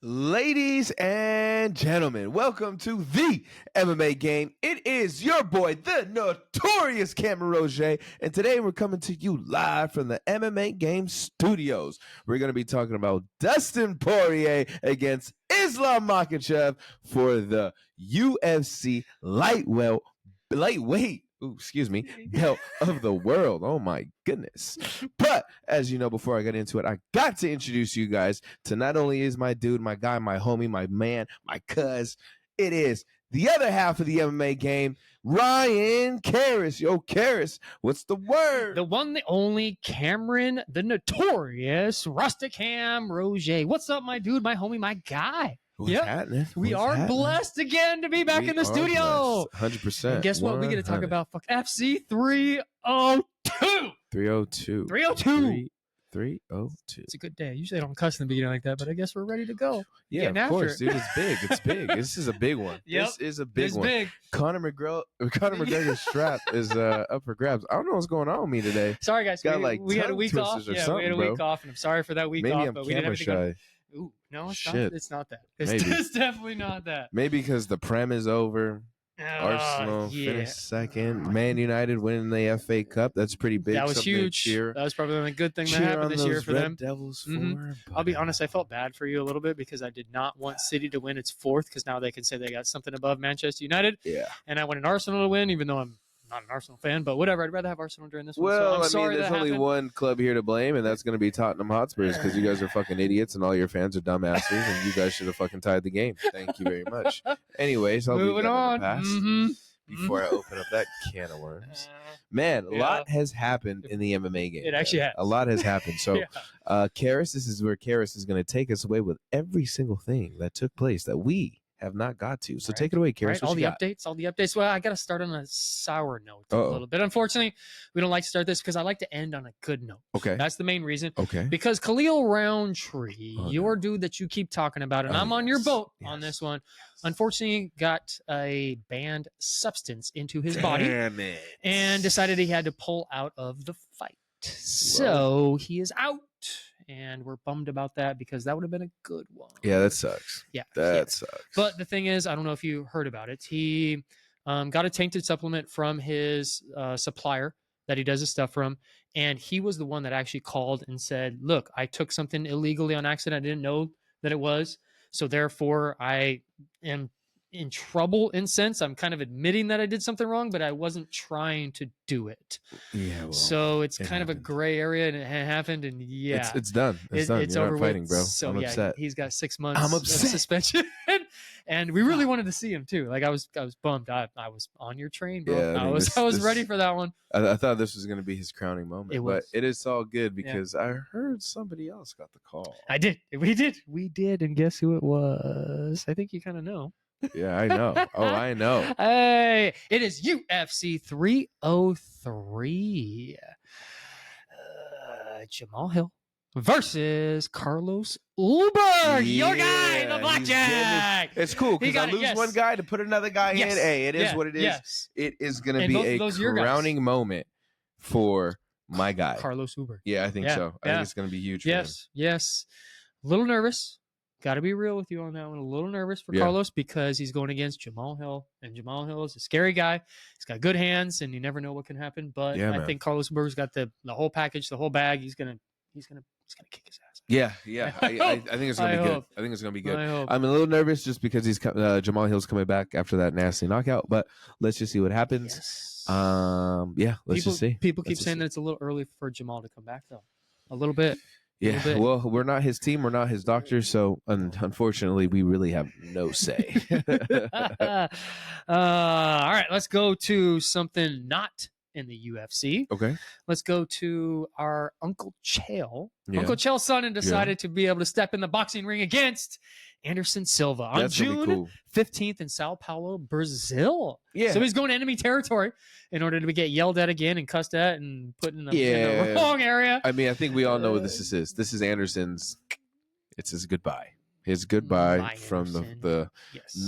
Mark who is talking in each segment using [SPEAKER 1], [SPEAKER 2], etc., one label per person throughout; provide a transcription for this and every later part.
[SPEAKER 1] Ladies and gentlemen, welcome to the MMA Game. It is your boy, the notorious Roget, and today we're coming to you live from the MMA Game studios. We're going to be talking about Dustin Poirier against Islam Makhachev for the UFC lightweight belt of the world. Oh my goodness. But as you know, before I get into it, I got to introduce you guys to not only is my dude, my guy, my homie, my man, my cuz, it is the other half of the MMA Game, Ryan Cariss. Yo, Cariss, what's the word?
[SPEAKER 2] The one, the only Cameron, the notorious Rusticam Roget. What's up, my dude, my homie, my guy?
[SPEAKER 1] What's happening?
[SPEAKER 2] We are blessed again to be back in the studio.
[SPEAKER 1] 100%.
[SPEAKER 2] And guess what? We're going to talk about FC 302.
[SPEAKER 1] 302. 302.
[SPEAKER 2] It's a good day. Usually I don't cuss in the beginning like that, but I guess we're ready to go.
[SPEAKER 1] Yeah, of course, dude. It's big. It's big. This is a big one.
[SPEAKER 2] Yep.
[SPEAKER 1] This is a big one.
[SPEAKER 2] Big.
[SPEAKER 1] Conor McGregor's strap is up for grabs. I don't know what's going on with me today.
[SPEAKER 2] Sorry, guys.
[SPEAKER 1] Got
[SPEAKER 2] we had a week off.
[SPEAKER 1] Yeah,
[SPEAKER 2] we had a week off, and I'm sorry for that week
[SPEAKER 1] Maybe
[SPEAKER 2] off.
[SPEAKER 1] I'm
[SPEAKER 2] but we didn't have
[SPEAKER 1] camera shy.
[SPEAKER 2] Ooh, no, it's
[SPEAKER 1] Shit.
[SPEAKER 2] not. It's not that. It's definitely not that.
[SPEAKER 1] Maybe because the Prem is over. Arsenal finished second. Man United winning the FA Cup. That's pretty big.
[SPEAKER 2] That was huge. That was probably a good thing that happened this year for them.
[SPEAKER 1] Devils
[SPEAKER 2] I'll be honest, I felt bad for you a little bit because I did not want City to win its fourth because now they can say they got something above Manchester United.
[SPEAKER 1] Yeah.
[SPEAKER 2] And I wanted Arsenal to win, even though I'm not an Arsenal fan, but whatever. I'd rather have Arsenal during this one.
[SPEAKER 1] Well,
[SPEAKER 2] So I'm sorry
[SPEAKER 1] there's only one club here to blame, and that's going to be Tottenham Hotspurs because you guys are fucking idiots and all your fans are dumbasses, and you guys should have fucking tied the game. Thank you very much. Anyways, I'll
[SPEAKER 2] moving on.
[SPEAKER 1] Before I open up that can of worms. Man, a lot has happened in the MMA game.
[SPEAKER 2] It actually has.
[SPEAKER 1] A lot has happened. So, Cariss, this is where Cariss is going to take us away with every single thing that took place that we have not got to. So take it away, Cariss.
[SPEAKER 2] All the updates. Well, I got to start on a sour note a little bit. Unfortunately, we don't like to start this because I like to end on a good note.
[SPEAKER 1] Okay.
[SPEAKER 2] That's the main reason.
[SPEAKER 1] Okay.
[SPEAKER 2] Because Khalil Roundtree, your dude that you keep talking about, and I'm on your boat on this one, unfortunately got a banned substance into his body and decided he had to pull out of the fight. So he is out. And we're bummed about that because that would have been a good one.
[SPEAKER 1] Yeah, that sucks.
[SPEAKER 2] Yeah.
[SPEAKER 1] That sucks.
[SPEAKER 2] But the thing is, I don't know if you heard about it. He got a tainted supplement from his supplier that he does his stuff from. And he was the one that actually called and said, look, I took something illegally on accident. I didn't know that it was. So therefore, I am in trouble in sense. I'm kind of admitting that I did something wrong, but I wasn't trying to do it.
[SPEAKER 1] Yeah. Well,
[SPEAKER 2] so it's kind of a gray area, and it happened. And
[SPEAKER 1] it's done. It's done.
[SPEAKER 2] It's
[SPEAKER 1] You're
[SPEAKER 2] over
[SPEAKER 1] not fighting,
[SPEAKER 2] with.
[SPEAKER 1] bro.
[SPEAKER 2] So
[SPEAKER 1] I'm upset.
[SPEAKER 2] He's got 6 months
[SPEAKER 1] I'm
[SPEAKER 2] of
[SPEAKER 1] upset.
[SPEAKER 2] suspension, and we really wanted to see him too. Like I was bummed. I was on your train, bro.
[SPEAKER 1] Yeah,
[SPEAKER 2] I was ready for that one.
[SPEAKER 1] I thought this was going to be his crowning moment, but it is all good because I heard somebody else got the call.
[SPEAKER 2] I did. We did, and guess who it was? I think you kind of know.
[SPEAKER 1] Yeah, I know. Oh, I know.
[SPEAKER 2] Hey, it is UFC 303. Jamal Hill versus Carlos Ulberg. Your guy, the blackjack.
[SPEAKER 1] It's cool because I lose one guy to put another guy in. Hey, it is what it is.
[SPEAKER 2] Yes.
[SPEAKER 1] It is going to be a crowning moment for my guy.
[SPEAKER 2] Carlos Ulberg.
[SPEAKER 1] Yeah, I think so. I think it's going to be huge for him.
[SPEAKER 2] Yes. A little nervous. Got to be real with you on that one. A little nervous for Carlos because he's going against Jamal Hill, and Jamal Hill is a scary guy. He's got good hands, and you never know what can happen. But I think Carlos Ulberg's got the whole package, the whole bag. He's gonna kick his ass.
[SPEAKER 1] Yeah. I think it's gonna be good. I think it's gonna be good. I'm a little nervous just because Jamal Hill's coming back after that nasty knockout. But let's just see what happens.
[SPEAKER 2] Yes.
[SPEAKER 1] Let's just see.
[SPEAKER 2] People keep saying that it's a little early for Jamal to come back, though. A little bit.
[SPEAKER 1] Yeah, well, we're not his team. We're not his doctors. So, unfortunately, we really have no say.
[SPEAKER 2] All right, let's go to something not in the UFC.
[SPEAKER 1] Okay.
[SPEAKER 2] Let's go to our Uncle Chael. Yeah. Uncle Chael's son decided to be able to step in the boxing ring against Anderson Silva on June 15th in Sao Paulo, Brazil. Yeah. So he's going to enemy territory in order to get yelled at again and cussed at and put in the wrong area.
[SPEAKER 1] I mean, I think we all know what this is. This is Anderson's. It's his goodbye. His goodbye from the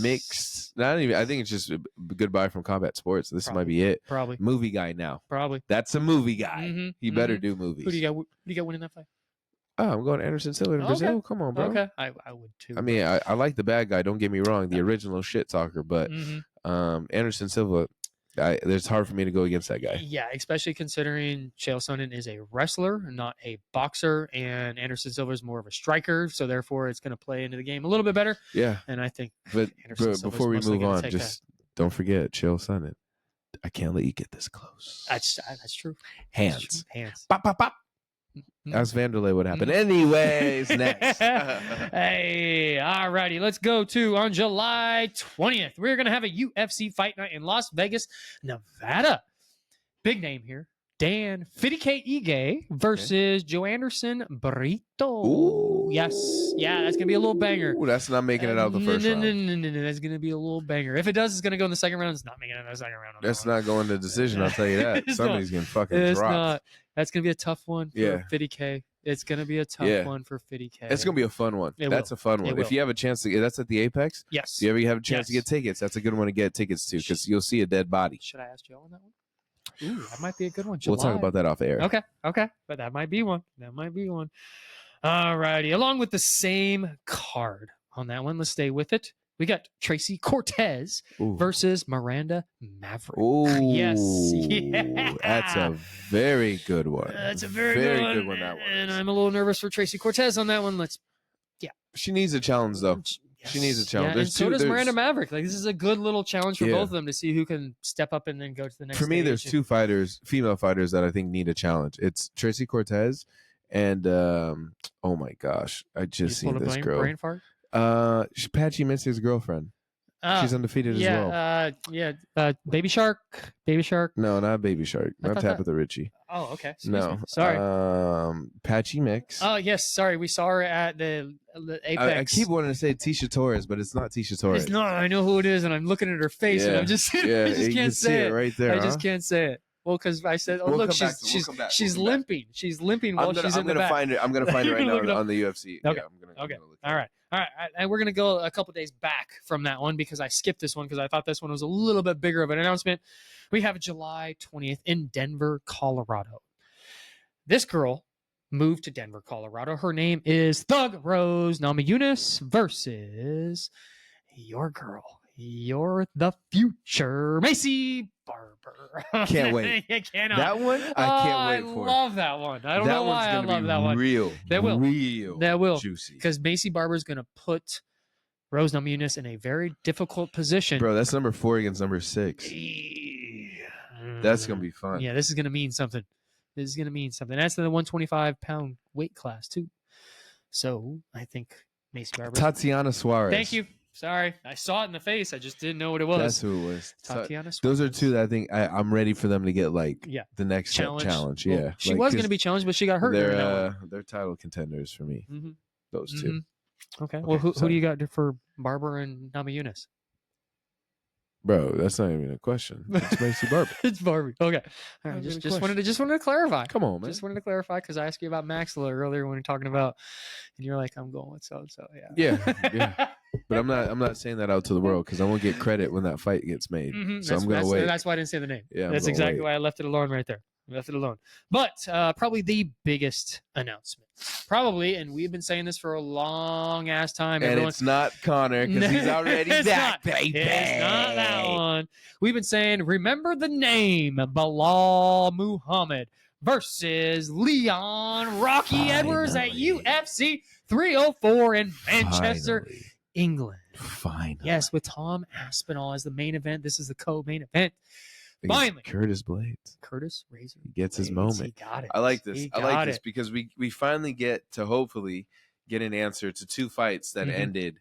[SPEAKER 1] mixed. Not even. I think it's just a goodbye from combat sports. This might be it.
[SPEAKER 2] Probably
[SPEAKER 1] movie guy now.
[SPEAKER 2] Probably
[SPEAKER 1] that's a movie guy. He better do movies.
[SPEAKER 2] Who do you got winning that fight?
[SPEAKER 1] Oh, I'm going Anderson Silva in Brazil. Come on, bro.
[SPEAKER 2] Okay, I would too.
[SPEAKER 1] I mean, I like the bad guy. Don't get me wrong, the original shit talker, but Anderson Silva, it's hard for me to go against that guy.
[SPEAKER 2] Yeah, especially considering Chael Sonnen is a wrestler, not a boxer, and Anderson Silva is more of a striker, so therefore it's going to play into the game a little bit better.
[SPEAKER 1] Yeah,
[SPEAKER 2] and I think.
[SPEAKER 1] But before we move on, just don't forget Chael Sonnen. I can't let you get this close.
[SPEAKER 2] That's true.
[SPEAKER 1] Hands.
[SPEAKER 2] Pop, pop, pop.
[SPEAKER 1] Ask Vanderlei what happened. Anyways, next.
[SPEAKER 2] Hey, all righty. Let's go to on July 20th. We're going to have a UFC Fight Night in Las Vegas, Nevada. Big name here. Dan Fidike Ige versus Joe Anderson Brito.
[SPEAKER 1] Ooh.
[SPEAKER 2] Yes. Yeah, that's going to be a little banger.
[SPEAKER 1] Ooh, that's not making it out the first round.
[SPEAKER 2] No. That's going to be a little banger. If it does, it's going to go in the second round. It's not making it in the second round.
[SPEAKER 1] That's not going to decision, I'll tell you that. Somebody's getting fucking dropped.
[SPEAKER 2] Not. That's going to be a tough one for Fidike. It's going to be a tough one for Fidike.
[SPEAKER 1] It's going to be a fun one. That's a fun one. If you have a chance to get, that's at the Apex?
[SPEAKER 2] Yes.
[SPEAKER 1] If you ever have a chance to get tickets, that's a good one to get tickets to because you'll see a dead body.
[SPEAKER 2] Should I ask Joe on that one? Ooh, that might be a good one.
[SPEAKER 1] We'll talk about that off air.
[SPEAKER 2] Okay. But that might be one. All righty. Along with the same card on that one, let's stay with it. We got Tracy Cortez versus Miranda Maverick.
[SPEAKER 1] Ooh.
[SPEAKER 2] Yes. Yeah.
[SPEAKER 1] That's a very good one.
[SPEAKER 2] That's a very good one.
[SPEAKER 1] That one
[SPEAKER 2] and I'm a little nervous for Tracy Cortez on that one.
[SPEAKER 1] She needs a challenge, though.
[SPEAKER 2] Yes.
[SPEAKER 1] She needs a challenge.
[SPEAKER 2] Yeah, and so does Miranda Maverick. Like, this is a good little challenge for both of them to see who can step up and then go to the next
[SPEAKER 1] For me,
[SPEAKER 2] stage.
[SPEAKER 1] there's two female fighters that I think need a challenge. It's Tracy Cortez and, oh my gosh, I just seen this girl.
[SPEAKER 2] Brain fart?
[SPEAKER 1] Patchy Misty's girlfriend. She's undefeated as well.
[SPEAKER 2] Baby Shark.
[SPEAKER 1] No, not Baby Shark. Not Tabitha Ritchie.
[SPEAKER 2] Oh, okay.
[SPEAKER 1] No.
[SPEAKER 2] Sorry.
[SPEAKER 1] Patchy Mix.
[SPEAKER 2] Oh, yes. Sorry. We saw her at the Apex.
[SPEAKER 1] I keep wanting to say Tisha Torres, but it's not Tisha Torres.
[SPEAKER 2] It's not. I know who it is, and I'm looking at her face, and I'm just, I just can't say it
[SPEAKER 1] right there.
[SPEAKER 2] I just can't say it. Well, because I said, "Oh, look, she's limping. She's limping while she's in the back."
[SPEAKER 1] I'm gonna find it right now on the UFC.
[SPEAKER 2] Okay.
[SPEAKER 1] Yeah,
[SPEAKER 2] okay. All right. And we're gonna go a couple days back from that one because I skipped this one because I thought this one was a little bit bigger of an announcement. We have July 20th in Denver, Colorado. This girl moved to Denver, Colorado. Her name is Thug Rose Namajunas versus your girl. You're the future, Macy Barber.
[SPEAKER 1] Can't wait.
[SPEAKER 2] You cannot.
[SPEAKER 1] That one, I can't wait for.
[SPEAKER 2] I love that one. I don't know why I love that one.
[SPEAKER 1] Real.
[SPEAKER 2] That will.
[SPEAKER 1] Real.
[SPEAKER 2] That will.
[SPEAKER 1] Juicy.
[SPEAKER 2] Because Macy Barber is going to put Rose Namajunas in a very difficult position.
[SPEAKER 1] Bro, that's number 4 against number 6. That's going to be fun.
[SPEAKER 2] Yeah, this is going to mean something. That's in the 125-pound weight class, too. So, I think Macy Barber.
[SPEAKER 1] Tatiana Suarez.
[SPEAKER 2] Thank you. Sorry. I saw it in the face. I just didn't know what it was.
[SPEAKER 1] That's who it was.
[SPEAKER 2] Tatiana Suarez.
[SPEAKER 1] Those are two that I think I'm ready for them to get, the next challenge.
[SPEAKER 2] Well,
[SPEAKER 1] yeah.
[SPEAKER 2] She was going to be challenged, but she got hurt.
[SPEAKER 1] They're title contenders for me.
[SPEAKER 2] Mm-hmm.
[SPEAKER 1] Those two.
[SPEAKER 2] Okay. Well, who do you got for Barber and Namajunas?
[SPEAKER 1] Bro, that's not even a question. It's Macy Barber.
[SPEAKER 2] It's Barbie. Okay. All right. Just wanted to clarify.
[SPEAKER 1] Come on, man.
[SPEAKER 2] Just wanted to clarify because I asked you about Maxilla earlier when we were talking about, and you're like, I'm going with so and so.
[SPEAKER 1] Yeah. But I'm not saying that out to the world because I won't get credit when that fight gets made. So I'm gonna wait.
[SPEAKER 2] That's why I didn't say the name.
[SPEAKER 1] Yeah,
[SPEAKER 2] that's exactly why I left it alone right there. But probably the biggest announcement. Probably, and we've been saying this for a long ass time.
[SPEAKER 1] And it's not Connor because he's already back, baby.
[SPEAKER 2] It's not that one. We've been saying, remember the name Bilal Muhammad versus Leon Rocky Edwards at UFC 304 in Manchester, England.
[SPEAKER 1] Finally.
[SPEAKER 2] Yes, with Tom Aspinall as the main event. This is the co-main event. Finally,
[SPEAKER 1] Curtis Blades.
[SPEAKER 2] Curtis Razor.
[SPEAKER 1] He gets his moment.
[SPEAKER 2] He got it.
[SPEAKER 1] I like this. I like this because we finally get to hopefully get an answer to 2 fights that ended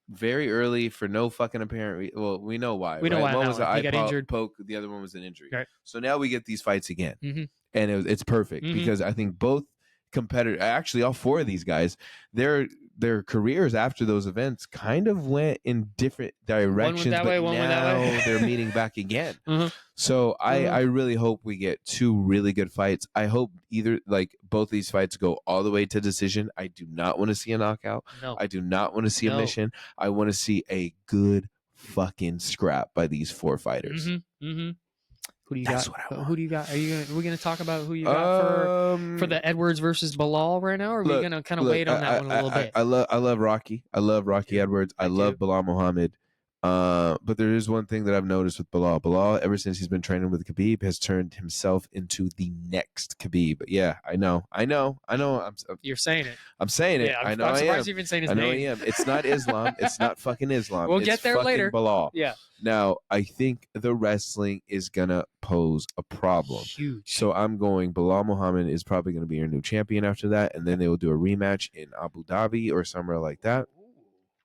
[SPEAKER 1] very early for no fucking apparent reason. Well, we know why.
[SPEAKER 2] We know why.
[SPEAKER 1] One was an eye
[SPEAKER 2] injured.
[SPEAKER 1] poke. The other one was an injury.
[SPEAKER 2] Right.
[SPEAKER 1] So now we get these fights again. And it's perfect because I think both competitors, actually all 4 of these guys, their careers after those events kind of went in different directions, but now they're meeting back again. So I really hope we get 2 really good fights. I hope both these fights go all the way to decision. I do not want to see a knockout.
[SPEAKER 2] No.
[SPEAKER 1] I do not want to see a mission. I want to see a good fucking scrap by these 4 fighters.
[SPEAKER 2] Who do you
[SPEAKER 1] That's
[SPEAKER 2] got?
[SPEAKER 1] what I want.
[SPEAKER 2] Who do you got? Are we gonna talk about who you got for the Edwards versus Bilal right now? Or are we gonna kind of wait on that one a little bit?
[SPEAKER 1] I love Rocky. I love Rocky Edwards. I love Bilal Muhammad. But there is one thing that I've noticed with Bilal. Bilal, ever since he's been training with Khabib, has turned himself into the next Khabib. Yeah, I know.
[SPEAKER 2] You're saying it.
[SPEAKER 1] I'm saying it.
[SPEAKER 2] Yeah,
[SPEAKER 1] I know
[SPEAKER 2] I'm
[SPEAKER 1] I am.
[SPEAKER 2] surprised you've been saying his name.
[SPEAKER 1] I know I am. It's not Islam. It's not fucking Islam.
[SPEAKER 2] We'll
[SPEAKER 1] it's
[SPEAKER 2] get there later.
[SPEAKER 1] Bilal.
[SPEAKER 2] Yeah.
[SPEAKER 1] Now, I think the wrestling is going to pose a problem.
[SPEAKER 2] Huge.
[SPEAKER 1] So I'm going Bilal Muhammad is probably going to be your new champion after that. And then they will do a rematch in Abu Dhabi or somewhere like that.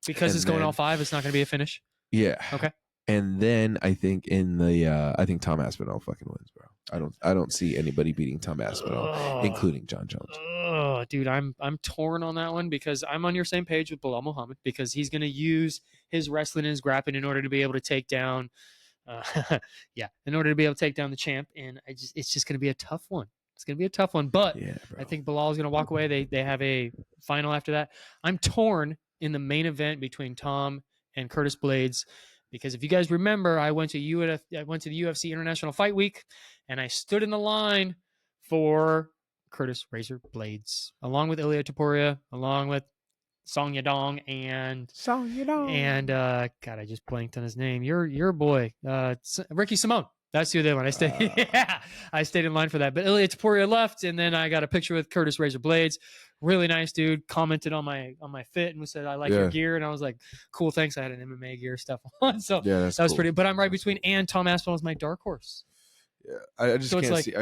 [SPEAKER 2] Because it's going all 5, it's not going to be a finish?
[SPEAKER 1] Yeah.
[SPEAKER 2] Okay.
[SPEAKER 1] And then I think I think Tom Aspinall fucking wins, bro. I don't see anybody beating Tom Aspinall, including John Jones.
[SPEAKER 2] Oh, dude, I'm torn on that one because I'm on your same page with Bilal Muhammad because he's going to use his wrestling and his grappling in order to be able to take down, in order to be able to take down the champ. And it's just going to be a tough one. It's going to be a tough one, but yeah, I think Bilal is going to walk away. They have a final after that. I'm torn in the main event between Tom and Curtis Blades. Because if you guys remember, I went to the UFC International Fight Week, and I stood in the line for Curtis Razor Blades, along with Ilia Topuria, along with Song Yadong, and God, I just blanked on his name. Your boy, Ricky Simone. That's who they went. I stayed in line for that. But Ilia Topuria left, and then I got a picture with Curtis Razor Blades. Really nice dude. Commented on my fit and said, "I like your gear." And I was like, "Cool, thanks." I had an MMA gear stuff on, so that was cool. Pretty. But I'm right between and Tom Aspinall is my dark horse.
[SPEAKER 1] Yeah, I just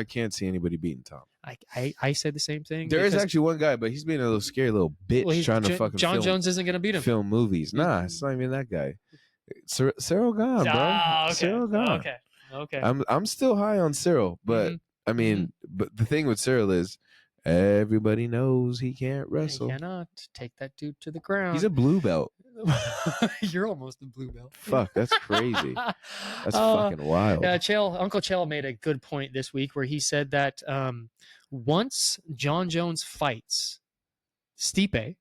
[SPEAKER 1] can't see anybody beating Tom.
[SPEAKER 2] I said the same thing.
[SPEAKER 1] There is actually one guy, but he's being a little scary little bitch trying to fucking.
[SPEAKER 2] John Jones isn't going to beat him.
[SPEAKER 1] Film movies, nah, it's not even that guy. Cyril Gane, bro.
[SPEAKER 2] Okay.
[SPEAKER 1] Cyril Gane.
[SPEAKER 2] Okay.
[SPEAKER 1] I'm still high on Cyril, but I mean, but the thing with Cyril is everybody knows he can't wrestle.
[SPEAKER 2] He cannot take that dude to the ground.
[SPEAKER 1] He's a blue belt.
[SPEAKER 2] You're almost a blue belt.
[SPEAKER 1] Fuck, that's crazy. That's fucking wild.
[SPEAKER 2] Yeah, Uncle Chael made a good point this week where he said that once John Jones fights Stipe,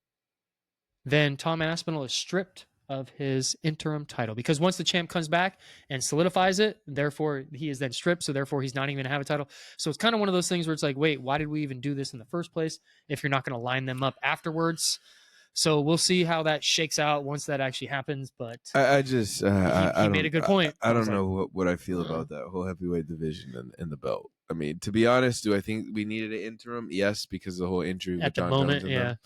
[SPEAKER 2] then Tom Aspinall is stripped of his interim title because once the champ comes back and solidifies it, therefore he is then stripped, so therefore he's not even going to have a title. So it's kind of one of those things where it's like, wait, why did we even do this in the first place if you're not going to line them up afterwards? So we'll see how that shakes out once that actually happens. But
[SPEAKER 1] I just
[SPEAKER 2] he made a good point.
[SPEAKER 1] I don't know what I feel about that whole heavyweight division and the belt. I mean, to be honest, do I think we needed an interim? Yes, because of the whole injury with John Jones and them.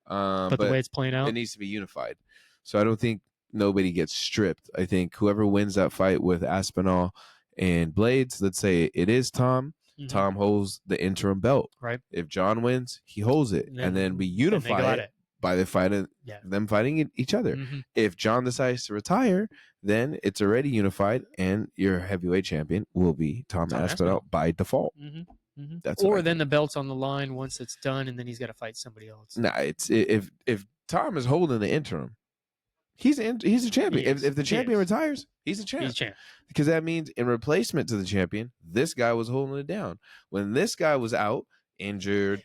[SPEAKER 2] But the way it's playing out,
[SPEAKER 1] it needs to be unified. So I don't think nobody gets stripped. I think whoever wins that fight with Aspinall and Blades, let's say it is Tom. Mm-hmm. Tom holds the interim belt.
[SPEAKER 2] Right.
[SPEAKER 1] If John wins, he holds it, and then we unify it by them fighting each other. Mm-hmm. If John decides to retire, then it's already unified, and your heavyweight champion will be Tom Aspinall by default.
[SPEAKER 2] Mm-hmm. Mm-hmm. That's or then the belt's on the line once it's done, and then he's got to fight somebody else.
[SPEAKER 1] Nah, it's if Tom is holding the interim. He's a champion. If the champion retires, he's a champ.
[SPEAKER 2] He's a champ.
[SPEAKER 1] Because that means in replacement to the champion, this guy was holding it down. When this guy was out, injured,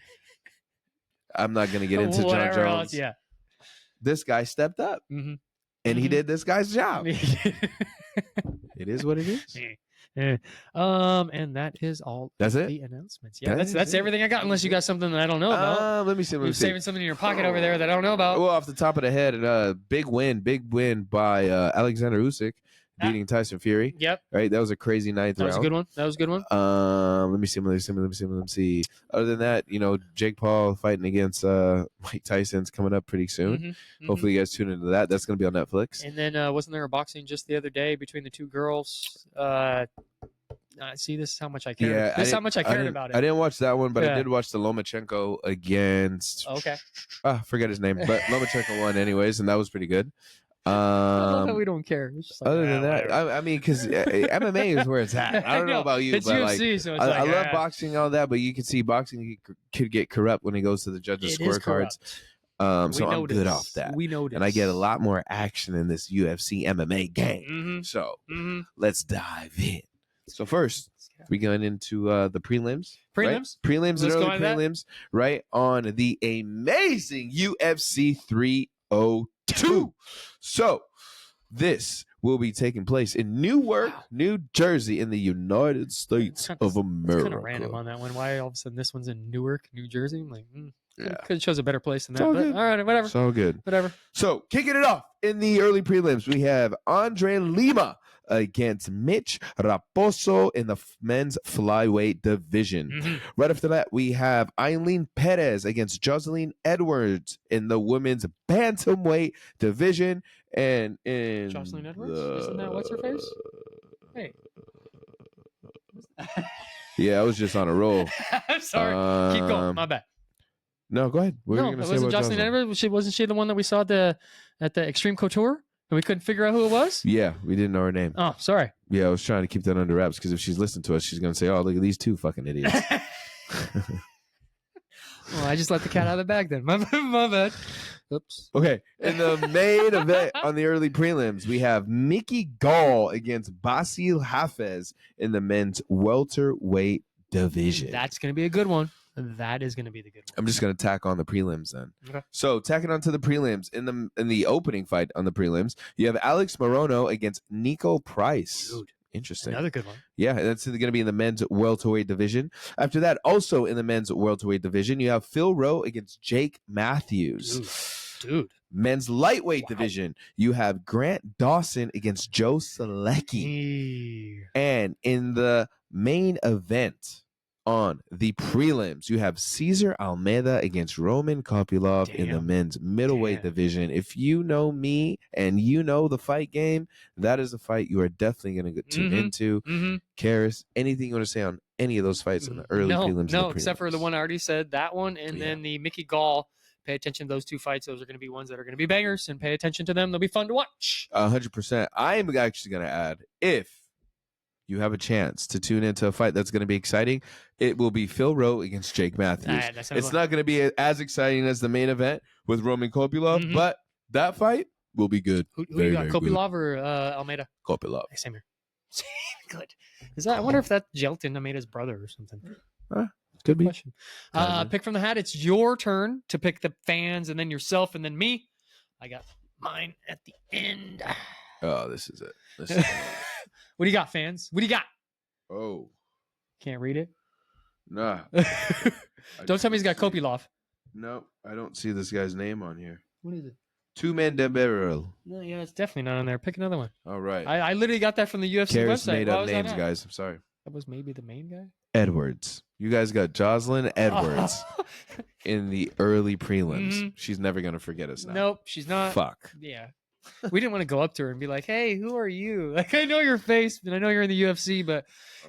[SPEAKER 1] I'm not going to get into John Jones.
[SPEAKER 2] Yeah.
[SPEAKER 1] This guy stepped up, and he did this guy's job. It is what it is.
[SPEAKER 2] And that is all.
[SPEAKER 1] That's it.
[SPEAKER 2] The announcements. Yeah, that's everything I got. Unless you got something that I don't know about.
[SPEAKER 1] Let me see.
[SPEAKER 2] You're saving something in your pocket over there that I don't know about.
[SPEAKER 1] Well, off the top of the head, big win by Alexandr Usyk beating Tyson Fury.
[SPEAKER 2] Yep.
[SPEAKER 1] Right. That was a crazy ninth round.
[SPEAKER 2] That was a good one.
[SPEAKER 1] Let me see. Other than that, Jake Paul fighting against Mike Tyson's coming up pretty soon. Hopefully, you guys tune into that. That's going to be on Netflix.
[SPEAKER 2] And then wasn't there a boxing just the other day between the two girls? See, this is how much I cared.
[SPEAKER 1] Yeah,
[SPEAKER 2] this is how much I cared about it.
[SPEAKER 1] I didn't watch that one, but I did watch the Lomachenko against.
[SPEAKER 2] Okay.
[SPEAKER 1] Forget his name, but Lomachenko won anyways, and that was pretty good.
[SPEAKER 2] I love how we don't care. It's just like,
[SPEAKER 1] other than that, I mean, because MMA is where it's at. I don't know about you,
[SPEAKER 2] it's
[SPEAKER 1] but
[SPEAKER 2] UFC, so it's
[SPEAKER 1] I love boxing and all that, but you can see boxing could get corrupt when it goes to the judges' scorecards. So I'm good off that.
[SPEAKER 2] We know this.
[SPEAKER 1] And I get a lot more action in this UFC MMA game. So let's dive in. So first, we going into the prelims.
[SPEAKER 2] Prelims?
[SPEAKER 1] Right? Prelims and early prelims, right, on the amazing UFC 302. So, This will be taking place in Newark, New Jersey, in the United States of America.
[SPEAKER 2] It's kind of random on that one. Why all of a sudden this one's in Newark, New Jersey? I'm like,
[SPEAKER 1] Yeah.
[SPEAKER 2] could have chose a better place than that.
[SPEAKER 1] all
[SPEAKER 2] But
[SPEAKER 1] good.
[SPEAKER 2] all right, whatever.
[SPEAKER 1] It's all good.
[SPEAKER 2] Whatever.
[SPEAKER 1] So, kicking it off in the early prelims, we have Andre Lima against Mitch Raposo in the men's flyweight division.
[SPEAKER 2] Mhm.
[SPEAKER 1] Right after that, we have Eileen Perez against Jocelyn Edwards in the women's bantamweight division. And in
[SPEAKER 2] Jocelyn Edwards? Isn't that what's her face? Hey.
[SPEAKER 1] Yeah, I was just on a roll.
[SPEAKER 2] I'm sorry. Keep going. My bad.
[SPEAKER 1] No, go ahead. What were you
[SPEAKER 2] No,
[SPEAKER 1] gonna
[SPEAKER 2] it
[SPEAKER 1] say
[SPEAKER 2] wasn't
[SPEAKER 1] about
[SPEAKER 2] Jocelyn
[SPEAKER 1] Jocelyn?
[SPEAKER 2] Edwards. Wasn't she the one that we saw at the Extreme Couture and we couldn't figure out who it was?
[SPEAKER 1] Yeah, we didn't know her name.
[SPEAKER 2] Oh, sorry.
[SPEAKER 1] Yeah, I was trying to keep that under wraps because if she's listening to us, she's gonna say, "Oh, look at these two fucking idiots."
[SPEAKER 2] Well, I just let the cat out of the bag then. My bad. Oops.
[SPEAKER 1] Okay, in the main event on the early prelims, we have Mickey Gall against Basil Hafez in the men's welterweight division.
[SPEAKER 2] That's going to be a good one. That is going to be the good one.
[SPEAKER 1] I'm just going to tack on the prelims then.
[SPEAKER 2] Okay.
[SPEAKER 1] So tacking onto the prelims, in the opening fight on the prelims, you have Alex Morono against Nico Price.
[SPEAKER 2] Dude,
[SPEAKER 1] Interesting.
[SPEAKER 2] another good one.
[SPEAKER 1] Yeah, that's going to be in the men's welterweight division. After that, also in the men's welterweight division, you have Phil Rowe against Jake Matthews.
[SPEAKER 2] Dude.
[SPEAKER 1] Men's lightweight division, you have Grant Dawson against Joe Zeleski. And in the main event on the prelims, you have Cesar Almeida against Roman Kopylov in the men's middleweight division. If you know me and you know the fight game, that is a fight you are definitely going to tune into. Cariss, anything you want to say on any of those fights in the early prelims?
[SPEAKER 2] No, except for the one I already said, that one, and then the Mickey Gall. Pay attention to those two fights. Those are going to be ones that are going to be bangers, and pay attention to them. They'll be fun to watch.
[SPEAKER 1] 100%. I am actually going to add, if you have a chance to tune into a fight that's going to be exciting, it will be Phil Rowe against Jake Matthews. It's not going to be as exciting as the main event with Roman Kopylov, but that fight will be good.
[SPEAKER 2] Who you got, Kopylov or Almeida?
[SPEAKER 1] Kopylov.
[SPEAKER 2] Same here. Good. Is that? I wonder if that's Jailton, Almeida's brother or something.
[SPEAKER 1] Could be.
[SPEAKER 2] Question. Pick from the hat. It's your turn to pick the fans, and then yourself, and then me. I got mine at the end.
[SPEAKER 1] Oh, this is it. This is it.
[SPEAKER 2] What do you got, fans? What do you got?
[SPEAKER 1] Oh.
[SPEAKER 2] Can't read it?
[SPEAKER 1] Nah.
[SPEAKER 2] Don't tell me he's got Kopylov.
[SPEAKER 1] No, I don't see this guy's name on here.
[SPEAKER 2] What is it?
[SPEAKER 1] Two-man de Barrel.
[SPEAKER 2] No, yeah, it's definitely not on there. Pick another one.
[SPEAKER 1] All right.
[SPEAKER 2] I literally got that from the UFC
[SPEAKER 1] Cariss
[SPEAKER 2] website.
[SPEAKER 1] made
[SPEAKER 2] Why
[SPEAKER 1] up
[SPEAKER 2] was that
[SPEAKER 1] names,
[SPEAKER 2] at?
[SPEAKER 1] guys. I'm sorry.
[SPEAKER 2] That was maybe the main guy?
[SPEAKER 1] Edwards. You guys got Jocelyn Edwards in the early prelims. She's never going to forget us now.
[SPEAKER 2] Nope, she's not.
[SPEAKER 1] Fuck.
[SPEAKER 2] Yeah. We didn't want to go up to her and be like, hey, who are you? Like, I know your face, and I know you're in the UFC, but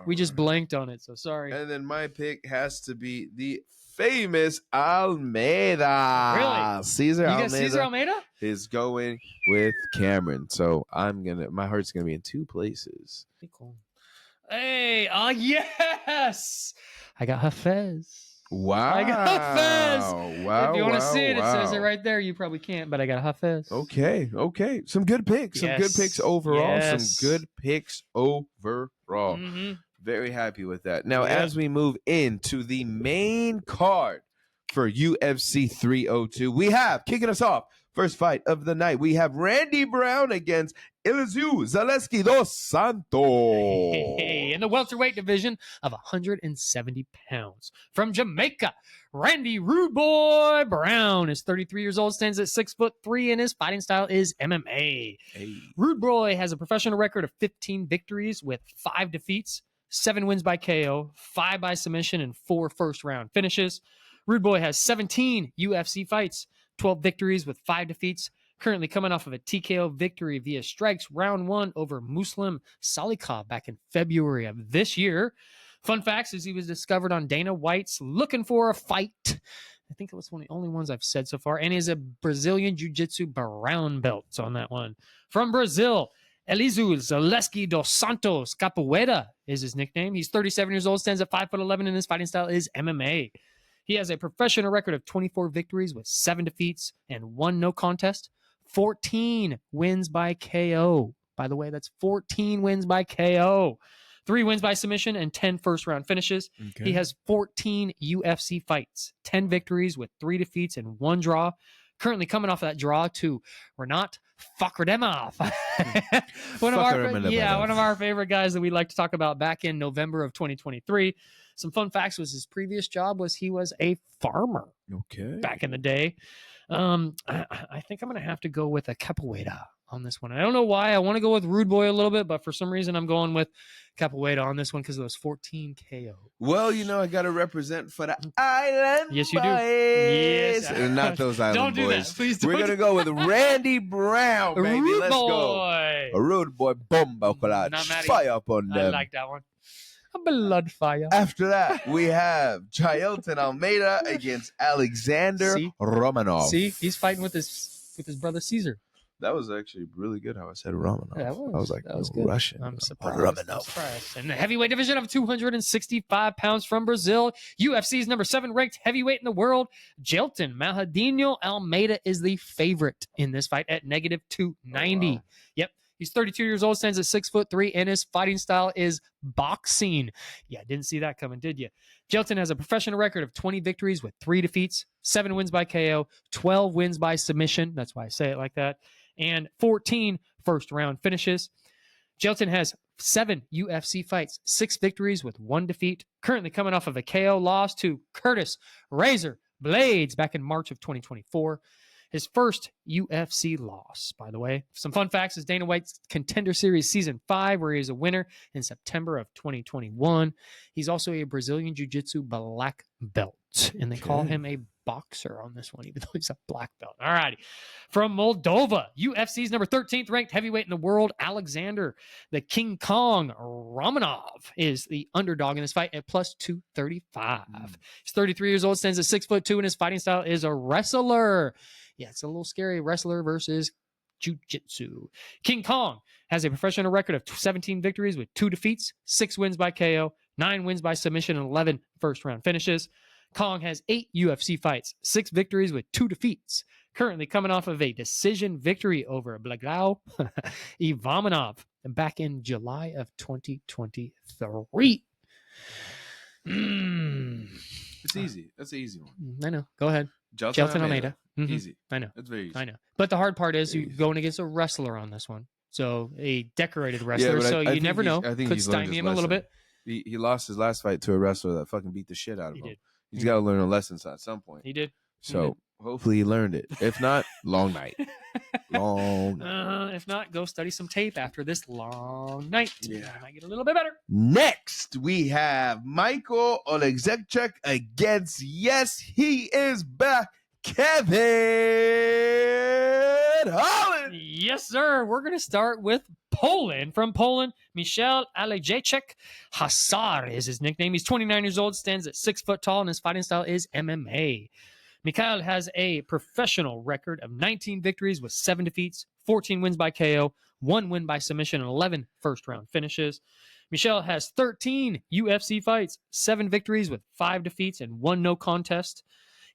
[SPEAKER 2] we just blanked on it, so sorry.
[SPEAKER 1] And then my pick has to be the famous Almeida.
[SPEAKER 2] Really?
[SPEAKER 1] Cesar
[SPEAKER 2] You
[SPEAKER 1] Almeida.
[SPEAKER 2] got Cesar Almeida?
[SPEAKER 1] Is going with Cameron. So my heart's going to be in two places.
[SPEAKER 2] Cool. Hey, yes! I got Hafez.
[SPEAKER 1] Wow.
[SPEAKER 2] I got Hafez.
[SPEAKER 1] Wow.
[SPEAKER 2] If you want to see it, it says it right there. You probably can't, but I got Hafez.
[SPEAKER 1] Okay. Some good picks. Some good picks overall.
[SPEAKER 2] Yes.
[SPEAKER 1] Some good picks overall. Very happy with that. Now, as we move into the main card for UFC 302, we have, kicking us off, first fight of the night, we have Randy Brown against Elizeu Zeleski dos Santos.
[SPEAKER 2] In the welterweight division of 170 pounds. From Jamaica, Randy Rude Boy Brown is 33 years old, stands at 6'3", and his fighting style is MMA.
[SPEAKER 1] Hey.
[SPEAKER 2] Rude Boy has a professional record of 15 victories with 5 defeats, 7 wins by KO, 5 by submission, and 4 first-round finishes. Rude Boy has 17 UFC fights, 12 victories with 5 defeats, currently coming off of a TKO victory via strikes round 1 over Muslim Salikov back in February of this year. Fun facts is he was discovered on Dana White's Looking for a Fight. I think it was one of the only ones I've said so far. And is a Brazilian Jiu-Jitsu brown belt on that one. From Brazil, Elizeu Zeleski dos Santos Capoeira is his nickname. He's 37 years old, stands at 5'11", and his fighting style is MMA. He has a professional record of 24 victories with 7 defeats and 1 no contest, 14 wins by KO. By the way, that's 14 wins by KO. 3 wins by submission and 10 first-round finishes. He has 14 UFC fights, 10 victories with 3 defeats and 1 draw. Currently coming off of that draw to Renat Fakhretdinov. one of our favorite guys that we like to talk about back in November of 2023. Some fun facts was his previous job was he was a farmer back in the day. I think I'm going to have to go with a capoeira on this one. I don't know why. I want to go with Rude Boy a little bit, but for some reason I'm going with capoeira on this one because of those 14 KO.
[SPEAKER 1] Well, you know, I got to represent for the island.
[SPEAKER 2] Yes, you do.
[SPEAKER 1] Yes. And not those island
[SPEAKER 2] don't
[SPEAKER 1] boys.
[SPEAKER 2] Do that. Please don't.
[SPEAKER 1] We're going to go with Randy Brown, baby.
[SPEAKER 2] Rude
[SPEAKER 1] Let's
[SPEAKER 2] boy.
[SPEAKER 1] go. A Rude Boy bomba collage. Fire up on them.
[SPEAKER 2] I like that one. A blood fire.
[SPEAKER 1] After that, we have Jailton Almeida against Alexandr Romanov.
[SPEAKER 2] See, he's fighting with his brother Caesar.
[SPEAKER 1] That was actually really good how I said Romanov.
[SPEAKER 2] Yeah,
[SPEAKER 1] I was like,
[SPEAKER 2] that was good.
[SPEAKER 1] Russian.
[SPEAKER 2] I'm surprised.
[SPEAKER 1] Romanov.
[SPEAKER 2] In the heavyweight division of 265 pounds from Brazil, UFC's number 7 ranked heavyweight in the world, Jailton Mahadinho Almeida is the favorite in this fight at -290. Oh, wow. Yep. He's 32 years old, stands at 6'3", and his fighting style is boxing. Yeah, didn't see that coming, did you? Jailton has a professional record of 20 victories with 3 defeats, 7 wins by KO, 12 wins by submission. That's why I say it like that. And 14 first-round finishes. Jailton has 7 UFC fights, 6 victories with 1 defeat. Currently coming off of a KO loss to Curtis Razor Blades back in March of 2024. His first UFC loss, by the way. Some fun facts is Dana White's Contender Series Season 5, where he is a winner in September of 2021. He's also a Brazilian Jiu-Jitsu black belt, and they call him a boxer on this one, even though he's a black belt. All righty. From Moldova, UFC's number 13th ranked heavyweight in the world, Alexandr, the King Kong Romanov, is the underdog in this fight at +235. He's 33 years old, stands at 6'2", and his fighting style is a wrestler. Yeah, it's a little scary. Wrestler versus jiu-jitsu. King Kong has a professional record of 17 victories with 2 defeats, 6 wins by KO, 9 wins by submission, and 11 first-round finishes. Kong has 8 UFC fights, 6 victories with 2 defeats. Currently coming off of a decision victory over Blagow Ivamanov back in July of 2023.
[SPEAKER 1] It's easy. That's an easy one.
[SPEAKER 2] I know. Go ahead.
[SPEAKER 1] Jailton
[SPEAKER 2] Almeida. Mm-hmm.
[SPEAKER 1] Easy.
[SPEAKER 2] I know.
[SPEAKER 1] It's very easy.
[SPEAKER 2] I know. But the hard part is you're going against a wrestler on this one. So a decorated wrestler. So you never know.
[SPEAKER 1] I think
[SPEAKER 2] could stymie him a little bit.
[SPEAKER 1] He lost his last fight to a wrestler that fucking beat the shit out of him.
[SPEAKER 2] Did.
[SPEAKER 1] He's got to learn a lesson at some point.
[SPEAKER 2] He did.
[SPEAKER 1] So hopefully he learned it. If not, long night. Long night.
[SPEAKER 2] If not, go study some tape after this long night. Yeah. I might get a little bit better.
[SPEAKER 1] Next, we have Michal Oleksiejczuk against, yes, he is back, Kevin Holland.
[SPEAKER 2] Yes, sir. We're going to start with Poland. From Poland, Michal Oleksiejczuk. Hasar is his nickname. He's 29 years old, stands at 6 foot tall, and his fighting style is MMA. Michal has a professional record of 19 victories with 7 defeats, 14 wins by KO, 1 win by submission, and 11 first-round finishes. Michal has 13 UFC fights, 7 victories with 5 defeats, and 1 no contest.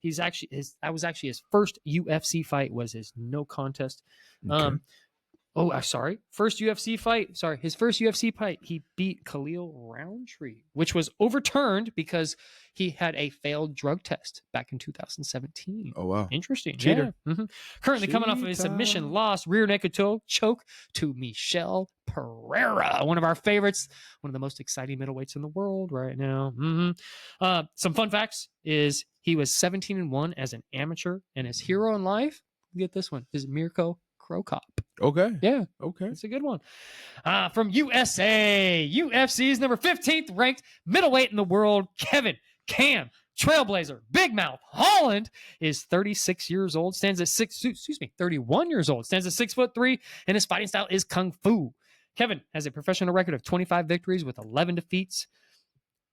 [SPEAKER 2] That was actually his first UFC fight was his no contest.
[SPEAKER 1] Okay.
[SPEAKER 2] First UFC fight. His first UFC fight, he beat Khalil Roundtree, which was overturned because he had a failed drug test back in 2017.
[SPEAKER 1] Oh, wow.
[SPEAKER 2] Interesting.
[SPEAKER 1] Cheater.
[SPEAKER 2] Yeah. Mm-hmm. Currently coming off of his submission loss, rear naked choke to Michel Pereira, one of our favorites, one of the most exciting middleweights in the world right now. Mm-hmm. Some fun facts is he was 17-1 as an amateur, and his hero in life, get this one, is Mirko Krokop.
[SPEAKER 1] Okay.
[SPEAKER 2] Yeah.
[SPEAKER 1] Okay.
[SPEAKER 2] It's a good one. From USA, UFC's number 15th ranked middleweight in the world, Kevin Cam Trailblazer Big Mouth Holland is 31 years old, stands at 6'3", and his fighting style is Kung Fu. Kevin has a professional record of 25 victories with 11 defeats,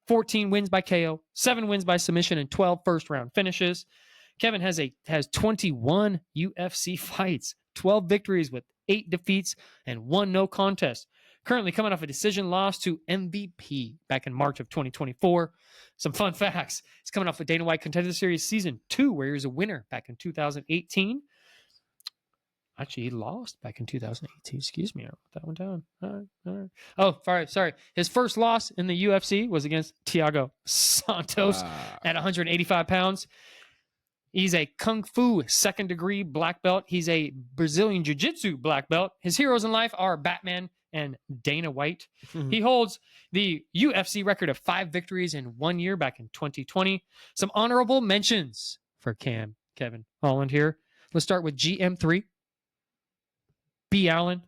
[SPEAKER 2] 14 wins by KO, 7 wins by submission, and 12 first-round finishes. Kevin has 21 UFC fights, 12 victories with 8 defeats, and 1 no contest. Currently coming off a decision loss to MVP back in March of 2024. Some fun facts. He's coming off a Dana White Contender Series Season 2, where he was a winner back in 2018. Actually, he lost back in 2018. Excuse me. I wrote that one down. All right. Oh, sorry. His first loss in the UFC was against Thiago Santos at 185 pounds. He's a Kung Fu second-degree black belt. He's a Brazilian Jiu-Jitsu black belt. His heroes in life are Batman and Dana White. He holds the UFC record of 5 victories in 1 year back in 2020. Some honorable mentions for Kevin Holland here. Let's start with GM3, B. Allen,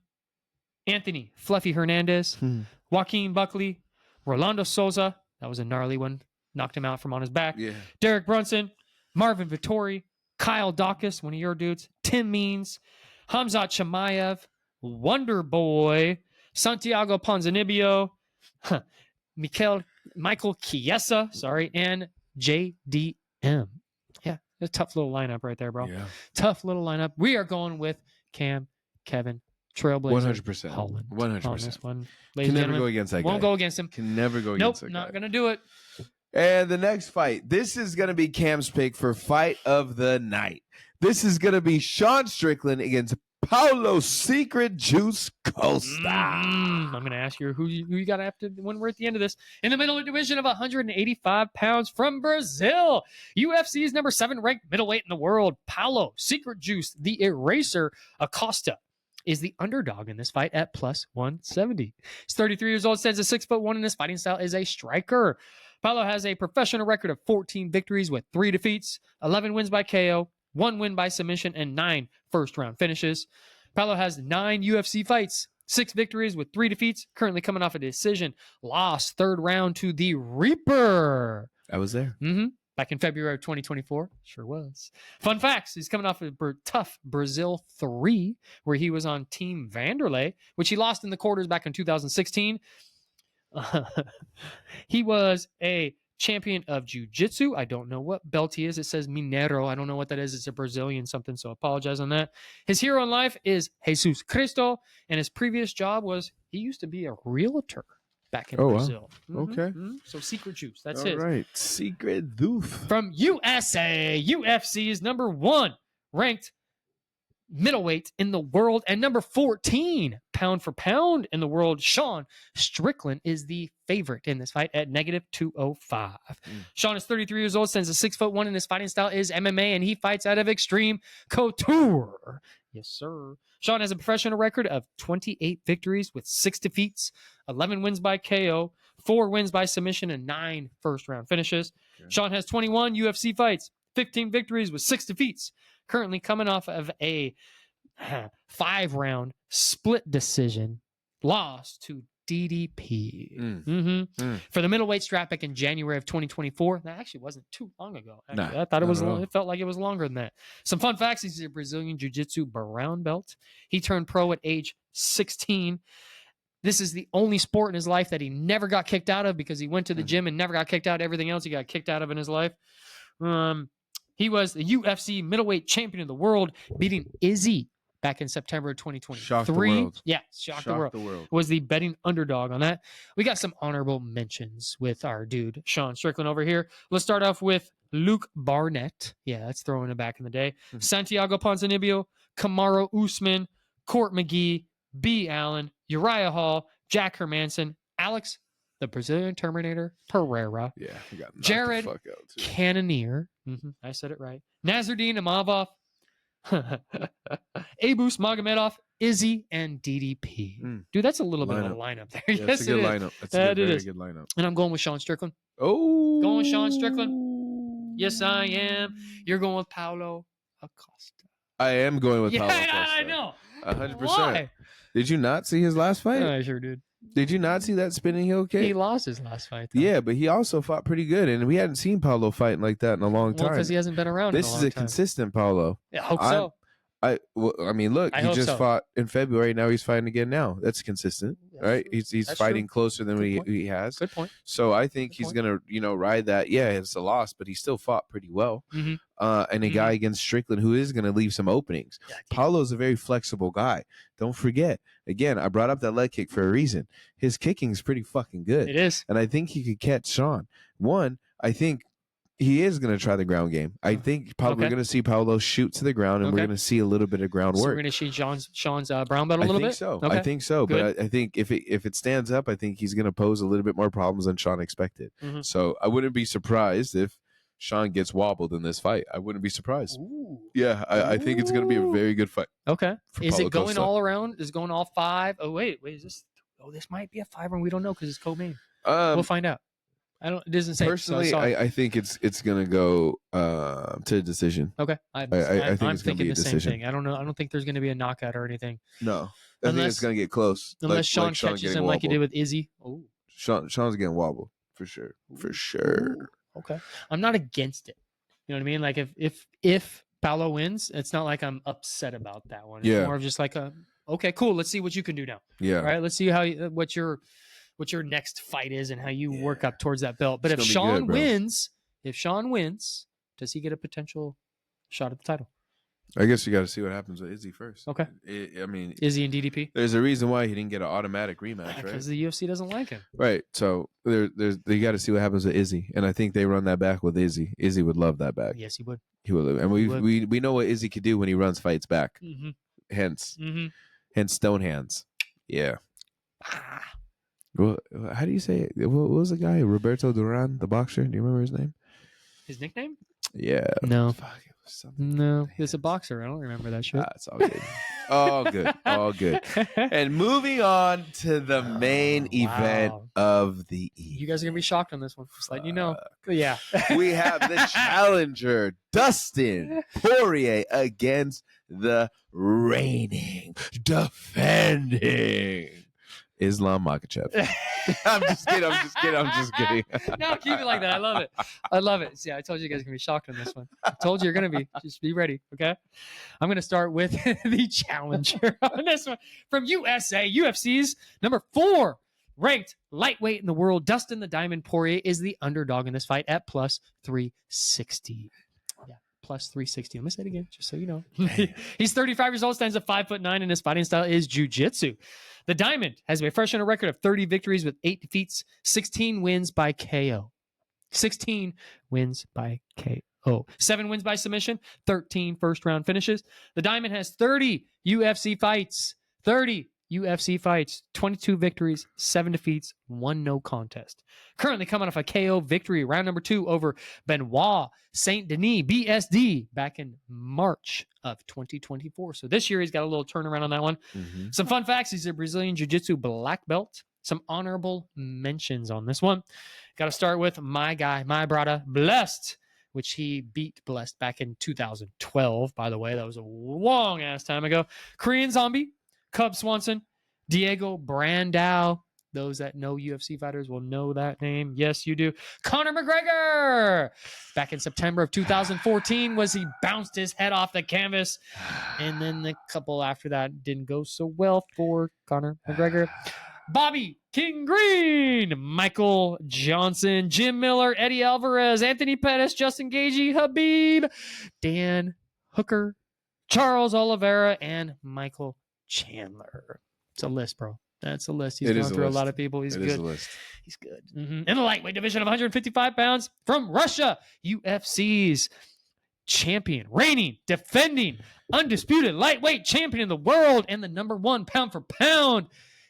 [SPEAKER 2] Anthony Fluffy Hernandez, Joaquin Buckley, Rolando Souza. That was a gnarly one. Knocked him out from on his back.
[SPEAKER 1] Yeah.
[SPEAKER 2] Derek Brunson, Marvin Vittori, Kyle Dawkins, one of your dudes, Tim Means, Hamzat Chimaev, Wonder Boy, Santiago Ponzinibbio, Michael Chiesa, and JDM. Yeah, a tough little lineup right there, bro.
[SPEAKER 1] Yeah.
[SPEAKER 2] Tough little lineup. We are going with Kevin, Trailblazer,
[SPEAKER 1] 100%.
[SPEAKER 2] Holland.
[SPEAKER 1] 100%.
[SPEAKER 2] On this one.
[SPEAKER 1] Can
[SPEAKER 2] Ladies and
[SPEAKER 1] never
[SPEAKER 2] gentlemen,
[SPEAKER 1] go against that guy.
[SPEAKER 2] won't go against him.
[SPEAKER 1] Can never go
[SPEAKER 2] Nope,
[SPEAKER 1] against that
[SPEAKER 2] not
[SPEAKER 1] guy.
[SPEAKER 2] going to do it.
[SPEAKER 1] And the next fight, this is going to be Cam's pick for fight of the night. This is going to be Sean Strickland against Paulo Secret Juice Costa.
[SPEAKER 2] I'm going to ask you who you got after when we're at the end of this. In the middleweight division of 185 pounds from Brazil, UFC's number 7 ranked middleweight in the world, Paulo Secret Juice, the Eraser Acosta, is the underdog in this fight at plus 170. He's 33 years old, stands at 6'1" in this fighting style, is a striker. Paulo has a professional record of 14 victories with 3 defeats, 11 wins by KO, 1 win by submission, and 9 first-round finishes. Paulo has 9 UFC fights, 6 victories with 3 defeats, currently coming off a decision. Lost 3rd round to the Reaper.
[SPEAKER 1] I was there.
[SPEAKER 2] Back in February of 2024. Sure was. Fun facts. He's coming off a tough Brazil 3, where he was on Team Vanderlei, which he lost in the quarters back in 2016. He was a champion of jiu-jitsu. I don't know what belt he is. It says Mineiro. I don't know what that is. It's a Brazilian something, so I apologize on that. His hero in life is Jesus Cristo, and his previous job was he used to be a realtor back in Brazil.
[SPEAKER 1] Wow. Okay.
[SPEAKER 2] So Secret Juice. That's
[SPEAKER 1] All
[SPEAKER 2] his.
[SPEAKER 1] right. Secret Doof.
[SPEAKER 2] From USA, UFC is number 1 ranked middleweight in the world and number 14 pound for pound in the world. Sean Strickland is the favorite in this fight at negative 205. Sean is 33 years old, stands at 6'1" in his fighting style is MMA, and he fights out of Extreme Couture. Yes, sir. Sean has a professional record of 28 victories with 6 defeats, 11 wins by KO, 4 wins by submission, and 9 first-round finishes. Okay. Sean has 21 UFC fights, 15 victories with 6 defeats, currently coming off of a 5-round split decision loss to DDP. For the middleweight strap back in January of 2024. That actually wasn't too long ago. I thought it was. It felt like it was longer than that. Some fun facts: he's a Brazilian Jiu-Jitsu brown belt. He turned pro at age 16. This is the only sport in his life that he never got kicked out of because he went to the gym and never got kicked out. Everything else he got kicked out of in his life. He was the UFC middleweight champion of the world, beating Izzy back in September of 2023.
[SPEAKER 1] Shocked the world.
[SPEAKER 2] Yeah, shocked the world. Was the betting underdog on that. We got some honorable mentions with our dude, Sean Strickland over here. Let's start off with Luke Barnett. Yeah, that's throwing it back in the day. Santiago Ponzinibbio, Kamaru Usman, Court McGee, B. Allen, Uriah Hall, Jack Hermanson, Alex, the Brazilian Terminator Pereira.
[SPEAKER 1] Yeah, he got
[SPEAKER 2] Jared
[SPEAKER 1] the fuck out too.
[SPEAKER 2] Cannonier. I said it right. Nazardine Imavov, Abus Magomedov, Izzy, and DDP. Dude, that's a little bit of a lineup there.
[SPEAKER 1] Yeah,
[SPEAKER 2] Yes,
[SPEAKER 1] it's a good lineup. It's a very good lineup.
[SPEAKER 2] And I'm going with Sean Strickland.
[SPEAKER 1] Oh.
[SPEAKER 2] Going with Sean Strickland. Yes, I am. You're going with Paulo Acosta.
[SPEAKER 1] I am going with Paulo Acosta.
[SPEAKER 2] I know.
[SPEAKER 1] 100%.
[SPEAKER 2] Why?
[SPEAKER 1] Did you not see his last fight?
[SPEAKER 2] I sure did.
[SPEAKER 1] Did you not see that spinning heel kick?
[SPEAKER 2] He lost his last fight, though.
[SPEAKER 1] Yeah, but he also fought pretty good, and we hadn't seen Paulo fighting like that in a long time.
[SPEAKER 2] Because he hasn't been around.
[SPEAKER 1] This is a consistent Paulo.
[SPEAKER 2] I hope so.
[SPEAKER 1] I mean, look, he just fought in February. Now he's fighting again now. That's consistent, right? He's fighting closer than he has.
[SPEAKER 2] Good point.
[SPEAKER 1] So I think he's gonna, ride that. Yeah, it's a loss, but he still fought pretty well. And a guy against Strickland who is gonna leave some openings. Yeah, Paulo's a very flexible guy. Don't forget. Again, I brought up that leg kick for a reason. His kicking is pretty fucking good.
[SPEAKER 2] It is, and
[SPEAKER 1] I think he could catch Sean. I think he is going to try the ground game. I think we're going to see Paulo shoot to the ground, and we're going to see a little bit of ground work.
[SPEAKER 2] So we're going to see Sean's brown belt a little bit?
[SPEAKER 1] I think so. Good. But I think if it stands up, I think he's going to pose a little bit more problems than Sean expected. So I wouldn't be surprised if Sean gets wobbled in this fight. I wouldn't be surprised.
[SPEAKER 2] Ooh.
[SPEAKER 1] Yeah, I think it's going to be a very good fight.
[SPEAKER 2] Okay. Is
[SPEAKER 1] Paulo
[SPEAKER 2] it going
[SPEAKER 1] Costa.
[SPEAKER 2] all around? Is it going all 5? Oh, wait. Is this? Oh, this might be a 5 round. We don't know because it's co-main. We'll find out. It doesn't say.
[SPEAKER 1] Personally,
[SPEAKER 2] so
[SPEAKER 1] I think it's going to go to a decision.
[SPEAKER 2] Okay.
[SPEAKER 1] I think
[SPEAKER 2] I'm
[SPEAKER 1] it's going to
[SPEAKER 2] thinking
[SPEAKER 1] be a
[SPEAKER 2] the same
[SPEAKER 1] decision.
[SPEAKER 2] thing. I don't know. I don't think there's going to be a knockout or anything.
[SPEAKER 1] No. I think it's going to get close.
[SPEAKER 2] Unless Sean catches him like he did with Izzy. Oh.
[SPEAKER 1] Sean's getting wobbled for sure. For sure.
[SPEAKER 2] Ooh. Okay. I'm not against it. You know what I mean? Like if Paulo wins, it's not like I'm upset about that one. It's more of just like okay, cool. Let's see what you can do now.
[SPEAKER 1] Yeah.
[SPEAKER 2] All right. Let's see what your next fight is and how you work up towards that belt. But if Sean wins, does he get a potential shot at the title?
[SPEAKER 1] I guess you got to see what happens with Izzy first.
[SPEAKER 2] Okay.
[SPEAKER 1] I mean,
[SPEAKER 2] Izzy and DDP.
[SPEAKER 1] There's a reason why he didn't get an automatic rematch, right?
[SPEAKER 2] Because the UFC doesn't like him.
[SPEAKER 1] Right. So you got to see what happens with Izzy, and I think they run that back with Izzy. Izzy would love that back.
[SPEAKER 2] Yes, he would.
[SPEAKER 1] He would, and we know what Izzy could do when he runs fights back.
[SPEAKER 2] Mm-hmm.
[SPEAKER 1] Hence stone hands. Yeah. Well, how do you say it? What was the guy? Roberto Duran, the boxer. Do you remember his name?
[SPEAKER 2] His nickname?
[SPEAKER 1] Yeah.
[SPEAKER 2] No.
[SPEAKER 1] Fuck, it was something.
[SPEAKER 2] No. He's a boxer. I don't remember that shit.
[SPEAKER 1] It's all good. all good. All good. And moving on to the main event of the evening.
[SPEAKER 2] You guys are going to be shocked on this one. Just letting you know. But yeah.
[SPEAKER 1] We have the challenger, Dustin Poirier, against the reigning, defending Islam Makhachev. I'm just kidding.
[SPEAKER 2] No, keep it like that. I love it. See, I told you guys are going to be shocked on this one. I told you you're going to be. Just be ready, okay? I'm going to start with the challenger on this one. From USA, UFC's number 4 ranked lightweight in the world, Dustin the Diamond Poirier is the underdog in this fight at plus 360. Plus 360. Let me say it again, just so you know. He's 35 years old, stands at 5'9", and his fighting style is jiu-jitsu. The Diamond has a fresh on a record of 30 victories with 8 defeats, 16 wins by KO. 16 wins by KO. 7 wins by submission, 13 first-round finishes. The Diamond has 30 UFC fights. 30 UFC fights, 22 victories, 7 defeats, 1 no contest. Currently coming off a KO victory, round number 2 over Benoit Saint Denis, BSD, back in March of 2024. So this year he's got a little turnaround on that one. Mm-hmm. Some fun facts. He's a Brazilian Jiu-Jitsu black belt. Some honorable mentions on this one. Got to start with my guy, my brother, Blessed, which he beat Blessed back in 2012, by the way. That was a long-ass time ago. Korean Zombie, Cub Swanson, Diego Brandao. Those that know UFC fighters will know that name. Yes, you do. Conor McGregor. Back in September of 2014 was he bounced his head off the canvas. And then the couple after that didn't go so well for Conor McGregor. Bobby King Green, Michael Johnson, Jim Miller, Eddie Alvarez, Anthony Pettis, Justin Gagey, Habib, Dan Hooker, Charles Oliveira, and Michael Chandler. It's a list, bro. That's a list. He's going through a lot of people. He's good.
[SPEAKER 1] Is a list.
[SPEAKER 2] He's good. Mm-hmm. In the lightweight division of 155 pounds from Russia, UFC's champion, reigning, defending, undisputed lightweight champion in the world, and the number 1 pound for pound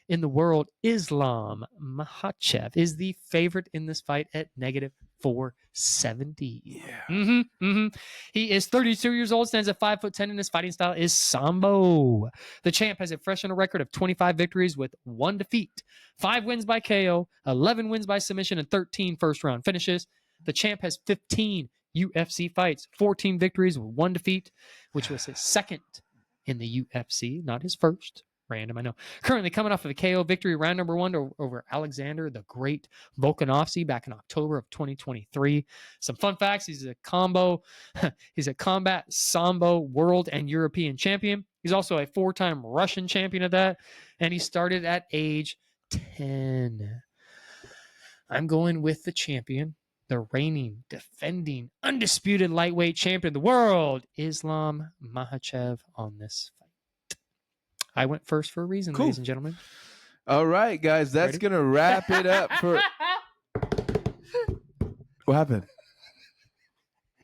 [SPEAKER 2] in the world, Islam Makhachev, is the favorite in this fight at negative 470. Yeah. He is 32 years old, stands at 5'10", and his fighting style is Sambo. The champ has a fresh on a record of 25 victories with 1 defeat, 5 wins by KO, 11 wins by submission, and 13 first-round finishes. The champ has 15 UFC fights, 14 victories with 1 defeat, which was his second in the UFC, not his first. Random, I know. Currently coming off of a KO victory, round number 1 over Alexandr, the great Volkanovski, back in October of 2023. Some fun facts. He's a combat Sambo world and European champion. He's also a 4-time Russian champion of that. And he started at age 10. I'm going with the champion, the reigning, defending, undisputed lightweight champion of the world, Islam Makhachev, on this fight. I went first for a reason, ladies and gentlemen.
[SPEAKER 1] All right, guys, that's going to wrap it up for... What happened?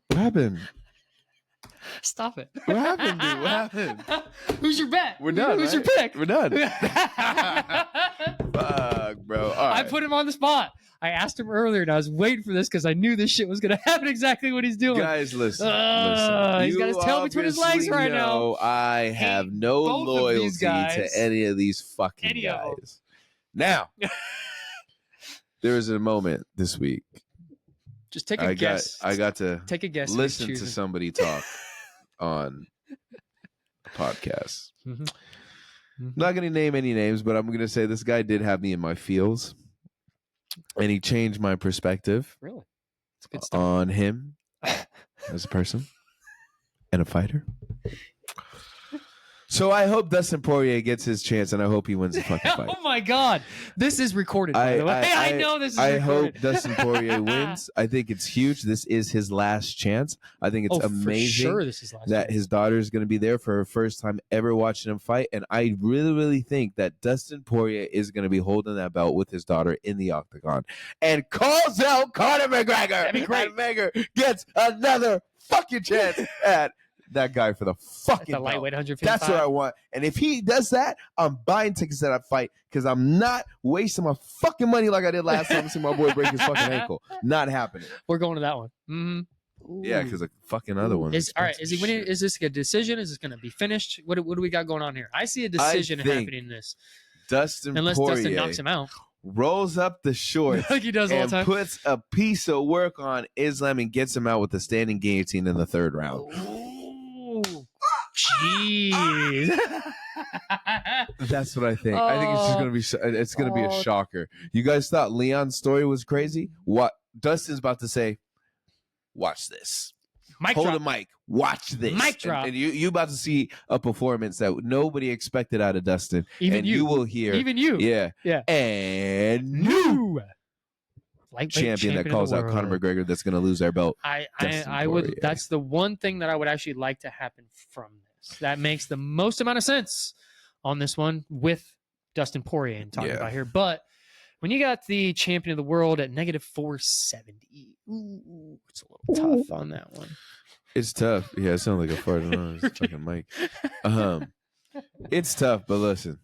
[SPEAKER 1] What happened?
[SPEAKER 2] Stop it.
[SPEAKER 1] What happened, dude? What happened?
[SPEAKER 2] Who's your bet?
[SPEAKER 1] We're done,
[SPEAKER 2] Who's your pick?
[SPEAKER 1] We're done. Fuck, bro. All right.
[SPEAKER 2] I put him on the spot. I asked him earlier, and I was waiting for this because I knew this shit was gonna happen exactly what he's doing.
[SPEAKER 1] Guys, listen.
[SPEAKER 2] He's got his tail between his legs right now.
[SPEAKER 1] I have no
[SPEAKER 2] both of
[SPEAKER 1] loyalty
[SPEAKER 2] these guys.
[SPEAKER 1] to any of these fucking
[SPEAKER 2] Any of them.
[SPEAKER 1] guys. Now, there was a moment this week.
[SPEAKER 2] Just take a guess.
[SPEAKER 1] I got to
[SPEAKER 2] take a guess.
[SPEAKER 1] listen to somebody talk on podcasts.
[SPEAKER 2] Mm-hmm.
[SPEAKER 1] I'm not going to name any names, but I'm going to say this guy did have me in my feels, and he changed my perspective.
[SPEAKER 2] Really? It's good stuff.
[SPEAKER 1] On him as a person and a fighter. So I hope Dustin Poirier gets his chance, and I hope he wins the fucking fight.
[SPEAKER 2] Oh my God, this is recorded. By the way, I know this is recorded.
[SPEAKER 1] I hope Dustin Poirier wins. I think it's huge. This is his last chance. I think it's amazing
[SPEAKER 2] for sure this is last
[SPEAKER 1] that his daughter is going to be there for her first time ever watching him fight, and I really, really think that Dustin Poirier is going to be holding that belt with his daughter in the octagon and calls out Conor McGregor.
[SPEAKER 2] That'd be great.
[SPEAKER 1] And McGregor gets another fucking chance at that guy for the fucking
[SPEAKER 2] the lightweight 155.
[SPEAKER 1] That's what I want. And if he does that, I'm buying tickets to that fight because I'm not wasting my fucking money like I did last time to see my boy break his fucking ankle. Not happening.
[SPEAKER 2] We're going to that one. Mm-hmm.
[SPEAKER 1] Yeah, because the fucking other one.
[SPEAKER 2] All right, is he winning? Is this a decision? Is this going to be finished? What do we got going on here? I see a decision happening in this.
[SPEAKER 1] Unless
[SPEAKER 2] Poirier Dustin knocks him out.
[SPEAKER 1] Rolls up the shorts
[SPEAKER 2] like he does all the time.
[SPEAKER 1] Puts a piece of work on Islam and gets him out with a standing guillotine in the third round.
[SPEAKER 2] Jeez.
[SPEAKER 1] That's what I think. I think it's gonna be a shocker. You guys thought Leon's story was crazy? What Dustin's about to say? Watch this. Hold the mic. Watch this.
[SPEAKER 2] Mic drop.
[SPEAKER 1] And you about to see a performance that nobody expected out of Dustin.
[SPEAKER 2] Even
[SPEAKER 1] you will hear.
[SPEAKER 2] Even you.
[SPEAKER 1] Yeah. And new champion that calls out Conor McGregor that's going to lose their belt.
[SPEAKER 2] I would. That's the one thing that I would actually like to happen from this. That makes the most amount of sense on this one with Dustin Poirier and talking about here. But when you got the champion of the world at -470, it's a little tough on that one.
[SPEAKER 1] It's tough. Yeah, it sounds like a fart on his fucking mic. It's tough, but listen.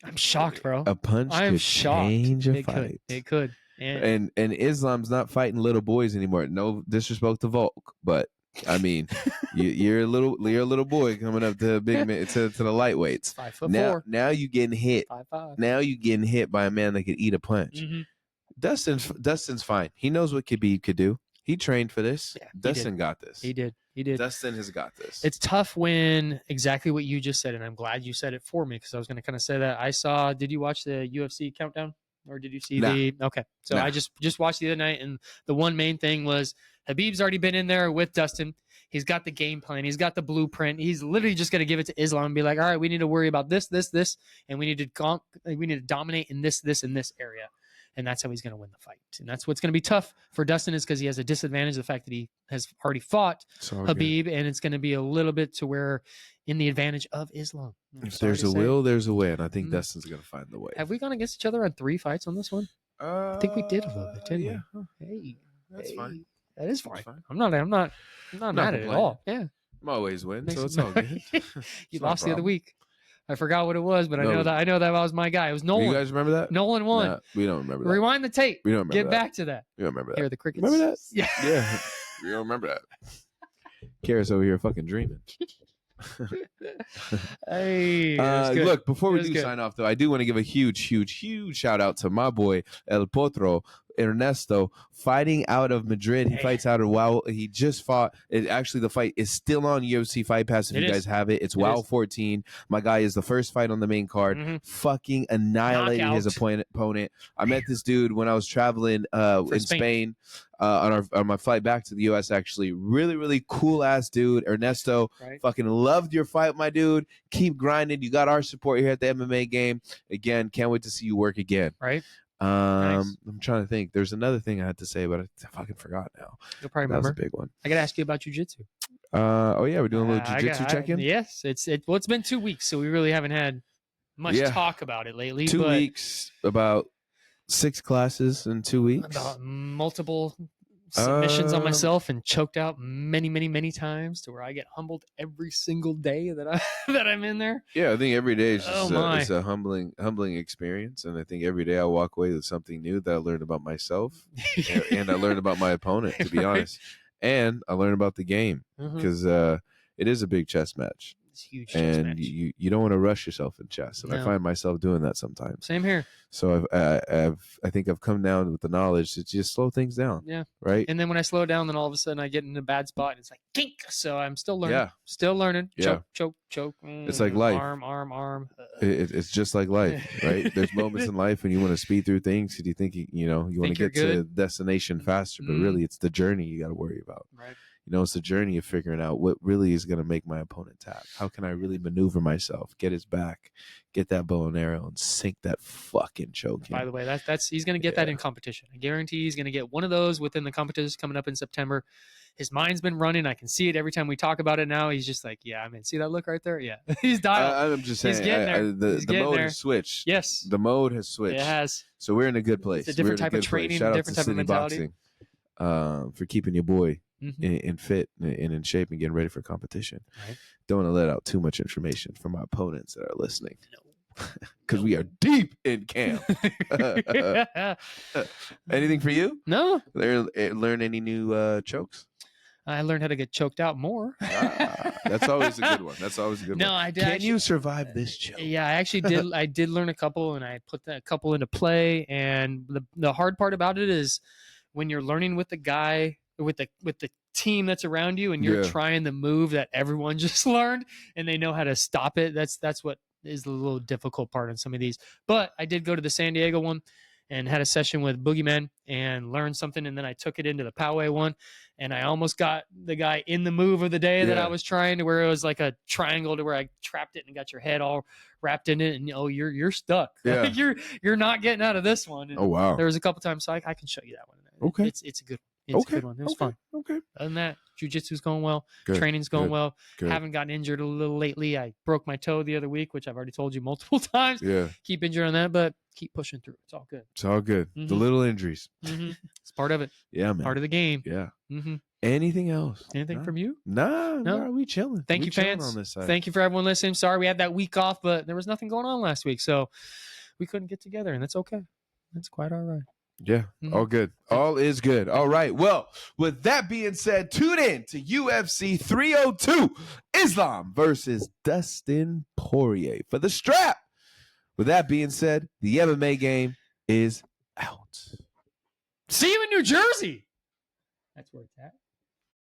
[SPEAKER 2] I'm shocked, bro.
[SPEAKER 1] A punch could change a fight.
[SPEAKER 2] It could.
[SPEAKER 1] And Islam's not fighting little boys anymore. No disrespect to Volk, but I mean, you're a little boy coming up to big man, to the lightweights.
[SPEAKER 2] 5'4".
[SPEAKER 1] Now you getting hit.
[SPEAKER 2] 5'5".
[SPEAKER 1] Now you getting hit by a man that could eat a punch.
[SPEAKER 2] Mm-hmm.
[SPEAKER 1] Dustin's fine. He knows what Khabib could do. He trained for this.
[SPEAKER 2] Yeah,
[SPEAKER 1] Dustin got this.
[SPEAKER 2] He did.
[SPEAKER 1] Dustin has got this.
[SPEAKER 2] It's tough when exactly what you just said, and I'm glad you said it for me because I was going to kind of say that. Did you watch the UFC countdown? Or did you see okay. So I just watched the other night, and the one main thing was Khabib's already been in there with Dustin. He's got the game plan. He's got the blueprint. He's literally just going to give it to Islam and be like, all right, we need to worry about this, and we need to dominate in this, and this area. And that's how he's going to win the fight. And that's what's going to be tough for Dustin is because he has a disadvantage, the fact that he has already fought Khabib, and it's going to be a little bit to where in the advantage of Islam.
[SPEAKER 1] If there's a will, there's a way, and I think Dustin's going to find the way.
[SPEAKER 2] Have we gone against each other on 3 fights on this one? I think we did a little bit, didn't we? Hey,
[SPEAKER 1] that's fine.
[SPEAKER 2] That is fine. I'm not mad at it at all. Yeah,
[SPEAKER 1] I'm always win, so it's all good.
[SPEAKER 2] You lost the other week. I forgot what it was, but I know that was my guy. It was Nolan.
[SPEAKER 1] You guys remember that?
[SPEAKER 2] Nolan won.
[SPEAKER 1] Nah, we don't remember that.
[SPEAKER 2] Rewind the tape.
[SPEAKER 1] We don't remember
[SPEAKER 2] Get back to that.
[SPEAKER 1] We don't remember that.
[SPEAKER 2] Hear the crickets.
[SPEAKER 1] Remember that?
[SPEAKER 2] Yeah.
[SPEAKER 1] We don't remember that. Cariss over here fucking dreaming.
[SPEAKER 2] Hey,
[SPEAKER 1] look, before we do sign off, though, I do want to give a huge shout out to my boy El Potro Ernesto, fighting out of Madrid. He fights out of WoW. He just fought. Actually, the fight is still on UFC Fight Pass if you guys have it. It's WoW 14. My guy is the first fight on the main card. Fucking annihilating his opponent. I met this dude when I was traveling in Spain. On my flight back to the U.S. actually. Really, really cool ass dude. Ernesto, fucking loved your fight, my dude. Keep grinding. You got our support here at the MMA game. Again, can't wait to see you work again.
[SPEAKER 2] Right.
[SPEAKER 1] Nice. I'm trying to think. There's another thing I had to say, but I fucking forgot now.
[SPEAKER 2] You'll probably remember.
[SPEAKER 1] That was a big one.
[SPEAKER 2] I got to ask you about jiu-jitsu.
[SPEAKER 1] We're doing a little jiu-jitsu check-in?
[SPEAKER 2] Yes. It's been 2 weeks, so we really haven't had much talk about it lately.
[SPEAKER 1] 2 weeks, about 6 classes in 2 weeks.
[SPEAKER 2] About multiple submissions on myself and choked out many times to where I get humbled every single day that I'm in there.
[SPEAKER 1] Yeah, I think every day is
[SPEAKER 2] Oh
[SPEAKER 1] just
[SPEAKER 2] my.
[SPEAKER 1] it's a humbling experience, and I think every day I walk away with something new that I learned about myself, and I learned about my opponent, to be
[SPEAKER 2] Right.
[SPEAKER 1] honest, and I learned about the game
[SPEAKER 2] Mhm.
[SPEAKER 1] because it is a big chess match,
[SPEAKER 2] It's a huge chess
[SPEAKER 1] and
[SPEAKER 2] match.
[SPEAKER 1] you don't want to rush yourself in chess, and I
[SPEAKER 2] No.
[SPEAKER 1] find myself doing that sometimes.
[SPEAKER 2] Same here.
[SPEAKER 1] So I think I've come down with the knowledge to just slow things down.
[SPEAKER 2] Yeah.
[SPEAKER 1] Right.
[SPEAKER 2] And then when I slow down, then all of a sudden I get in a bad spot and it's like kink. So I'm still learning.
[SPEAKER 1] Yeah.
[SPEAKER 2] Still learning.
[SPEAKER 1] Yeah.
[SPEAKER 2] Choke.
[SPEAKER 1] It's like life.
[SPEAKER 2] Arm.
[SPEAKER 1] It's just like life, right? There's moments in life when you want to speed through things because you think you want to get to the destination faster, but really it's the journey you got to worry about.
[SPEAKER 2] Right.
[SPEAKER 1] It's the journey of figuring out what really is going to make my opponent tap. How can I really maneuver myself, get his back, get that bow and arrow, and sink that fucking choke.
[SPEAKER 2] By the way, that's he's going to get that in competition. I guarantee he's going to get one of those within the competition coming up in September. His mind's been running. I can see it every time we talk about it now. He's just like, yeah, I mean, see that look right there? Yeah, he's dialed.
[SPEAKER 1] I'm just saying,
[SPEAKER 2] he's getting there.
[SPEAKER 1] the mode has switched.
[SPEAKER 2] Yes,
[SPEAKER 1] the mode has switched.
[SPEAKER 2] It has.
[SPEAKER 1] So we're in a good place.
[SPEAKER 2] It's a different type of training, different type of mentality.
[SPEAKER 1] Boxing, for keeping your boy
[SPEAKER 2] Mm-hmm.
[SPEAKER 1] in fit and in shape and getting ready for competition.
[SPEAKER 2] Right.
[SPEAKER 1] Don't want to let out too much information from my opponents that are listening. Because we are deep in camp. Anything for you?
[SPEAKER 2] No.
[SPEAKER 1] Learn any new chokes?
[SPEAKER 2] I learned how to get choked out more.
[SPEAKER 1] That's always a good one.
[SPEAKER 2] No, I did.
[SPEAKER 1] Can you survive this choke?
[SPEAKER 2] Yeah, I actually did. I did learn a couple, and I put that couple into play. And the hard part about it is when you're learning with the guy, with the team that's around you, and you're trying the move that everyone just learned, and they know how to stop it. That's what is the little difficult part in some of these. But I did go to the San Diego one and had a session with Boogeyman and learned something, and then I took it into the Poway one, and I almost got the guy in the move of the day that I was trying, to where it was like a triangle to where I trapped it and got your head all wrapped in it, and you're stuck.
[SPEAKER 1] Yeah.
[SPEAKER 2] Like, you're not getting out of this one. And
[SPEAKER 1] oh wow.
[SPEAKER 2] There was a couple times, so I can show you that one.
[SPEAKER 1] Okay.
[SPEAKER 2] It's a good. It's a good one. It was fun.
[SPEAKER 1] Okay.
[SPEAKER 2] Other than that, jiu-jitsu's going well.
[SPEAKER 1] Good.
[SPEAKER 2] Training's going well.
[SPEAKER 1] Good.
[SPEAKER 2] Haven't gotten injured a little lately. I broke my toe the other week, which I've already told you multiple times.
[SPEAKER 1] Yeah.
[SPEAKER 2] Keep injured on that, but keep pushing through. It's all good.
[SPEAKER 1] It's all good.
[SPEAKER 2] Mhm.
[SPEAKER 1] The little injuries.
[SPEAKER 2] It's part of it.
[SPEAKER 1] Yeah, man.
[SPEAKER 2] Part of the game.
[SPEAKER 1] Yeah.
[SPEAKER 2] Mm-hmm.
[SPEAKER 1] Anything else?
[SPEAKER 2] Anything from you?
[SPEAKER 1] No. We chilling.
[SPEAKER 2] Thank you, fans.
[SPEAKER 1] On this side.
[SPEAKER 2] Thank you for everyone listening. Sorry we had that week off, but there was nothing going on last week, so we couldn't get together, and that's okay. That's quite all right.
[SPEAKER 1] Yeah, all good. All is good. All right. Well, with that being said, tune in to UFC 302, Islam versus Dustin Poirier for the strap. With that being said, the MMA game is out.
[SPEAKER 2] See you in New Jersey. That's where it's at.